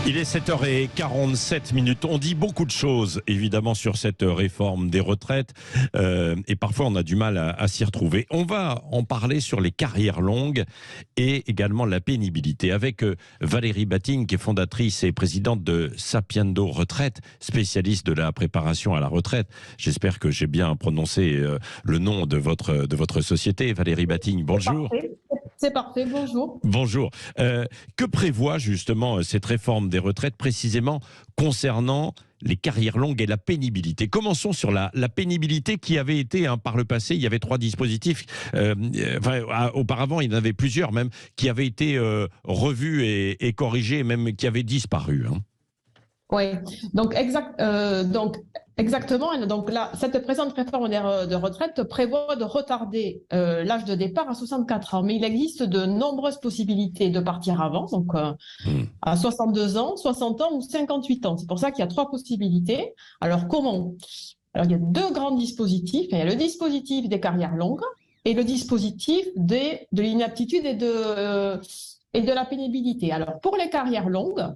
Il est 7h47. On dit beaucoup de choses, évidemment, sur cette réforme des retraites. Et parfois, on a du mal à s'y retrouver. On va en parler sur les carrières longues et également la pénibilité. Avec Valérie Batigne, qui est fondatrice et présidente de Sapiendo Retraite, spécialiste de la préparation à la retraite. J'espère que j'ai bien prononcé le nom de votre société. Valérie Batigne, bonjour. C'est parfait, bonjour. Bonjour. Que prévoit justement cette réforme des retraites précisément concernant les carrières longues et la pénibilité? Commençons sur la pénibilité qui avait été, par le passé, il y avait 3 dispositifs, auparavant il y en avait plusieurs même, qui avaient été revus et corrigés, même qui avaient disparu. Oui, donc, exactement. Donc là, cette présente réforme de retraite prévoit de retarder l'âge de départ à 64 ans. Mais il existe de nombreuses possibilités de partir avant, donc à 62 ans, 60 ans ou 58 ans. C'est pour ça qu'il y a 3 possibilités. Alors comment? Alors il y a 2 grands dispositifs. Il y a le dispositif des carrières longues et le dispositif de l'inaptitude et de la pénibilité. Alors pour les carrières longues,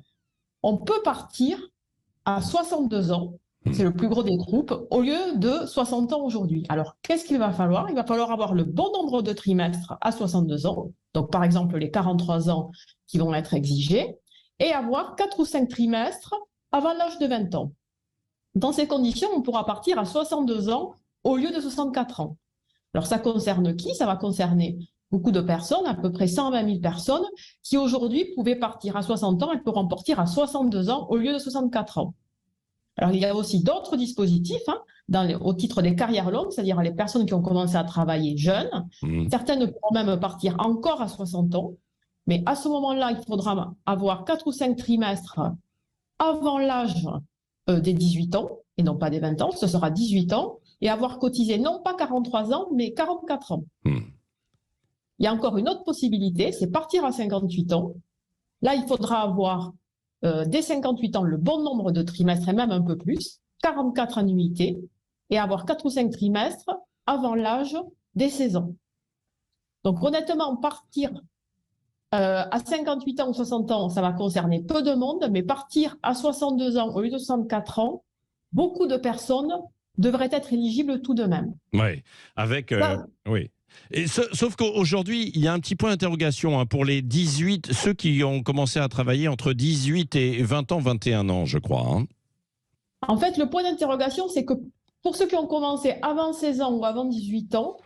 on peut partir à 62 ans, c'est le plus gros des groupes, au lieu de 60 ans aujourd'hui. Alors, qu'est-ce qu'il va falloir? Il va falloir avoir le bon nombre de trimestres à 62 ans, donc par exemple les 43 ans qui vont être exigés, et avoir 4 ou 5 trimestres avant l'âge de 20 ans. Dans ces conditions, on pourra partir à 62 ans au lieu de 64 ans. Alors, ça concerne qui? Ça va concerner beaucoup de personnes, à peu près 120 000 personnes, qui aujourd'hui pouvaient partir à 60 ans, elles pourront partir à 62 ans au lieu de 64 ans. Alors, il y a aussi d'autres dispositifs au titre des carrières longues, c'est-à-dire les personnes qui ont commencé à travailler jeunes. Certaines pourront même partir encore à 60 ans, mais à ce moment-là, il faudra avoir 4 ou 5 trimestres avant l'âge des 18 ans, et non pas des 20 ans, ce sera 18 ans, et avoir cotisé non pas 43 ans, mais 44 ans. Il y a encore une autre possibilité, c'est partir à 58 ans. Là, il faudra avoir dès 58 ans le bon nombre de trimestres et même un peu plus, 44 annuités, et avoir 4 ou 5 trimestres avant l'âge des 16 ans. Donc honnêtement, partir à 58 ans ou 60 ans, ça va concerner peu de monde, mais partir à 62 ans au lieu de 64 ans, beaucoup de personnes devraient être éligibles tout de même. Oui, avec... oui. Et sauf qu'aujourd'hui, il y a un petit point d'interrogation pour les 18, ceux qui ont commencé à travailler entre 18 et 20 ans, 21 ans, je crois. En fait, le point d'interrogation, c'est que pour ceux qui ont commencé avant 16 ans ou avant 18 ans,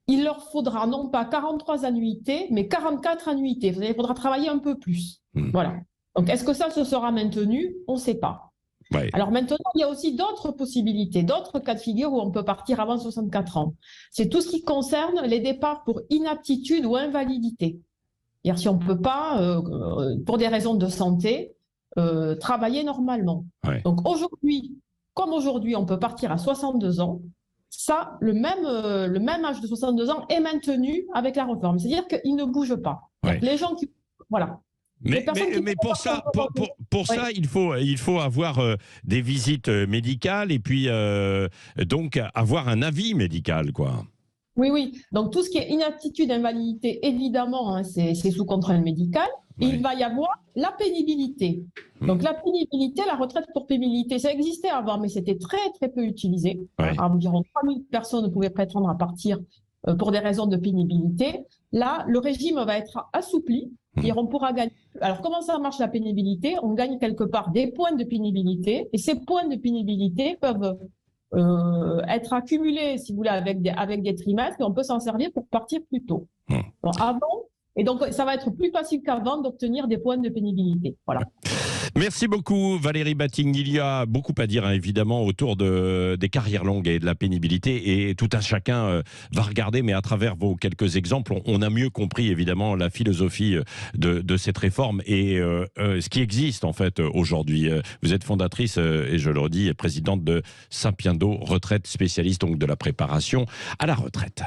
il leur faudra non pas 43 annuités, mais 44 annuités. Il faudra travailler un peu plus. Voilà. Donc, est-ce que ça se sera maintenu? On ne sait pas. Ouais. Alors maintenant, il y a aussi d'autres possibilités, d'autres cas de figure où on peut partir avant 64 ans. C'est tout ce qui concerne les départs pour inaptitude ou invalidité. C'est-à-dire si on ne peut pas, pour des raisons de santé, travailler normalement. Ouais. Donc aujourd'hui, comme aujourd'hui, on peut partir à 62 ans, ça, le même âge de 62 ans est maintenu avec la réforme. C'est-à-dire qu'il ne bouge pas. Ouais. Les gens qui... Voilà. Mais pour ça, ça, il faut avoir des visites médicales et puis donc avoir un avis médical, quoi. Oui. Donc tout ce qui est inaptitude, invalidité, évidemment, c'est sous contrôle médical. Ouais. Il va y avoir la pénibilité. Donc la pénibilité, la retraite pour pénibilité, ça existait avant, mais c'était très très peu utilisé. Ouais. Environ 3000 personnes pouvaient prétendre à partir pour des raisons de pénibilité. Là, le régime va être assoupli. On pourra gagner. Alors, comment ça marche la pénibilité? On gagne quelque part des points de pénibilité, et ces points de pénibilité peuvent être accumulés, si vous voulez, avec des trimestres, et on peut s'en servir pour partir plus tôt. Bon, et donc, ça va être plus facile qu'avant d'obtenir des points de pénibilité. Voilà. Merci beaucoup Valérie Batigne. Il y a beaucoup à dire évidemment autour des carrières longues et de la pénibilité, et tout un chacun va regarder, mais à travers vos quelques exemples, on a mieux compris évidemment la philosophie de cette réforme et ce qui existe en fait aujourd'hui. Vous êtes fondatrice, et je le redis, présidente de Sapiendo Retraite, spécialiste donc de la préparation à la retraite.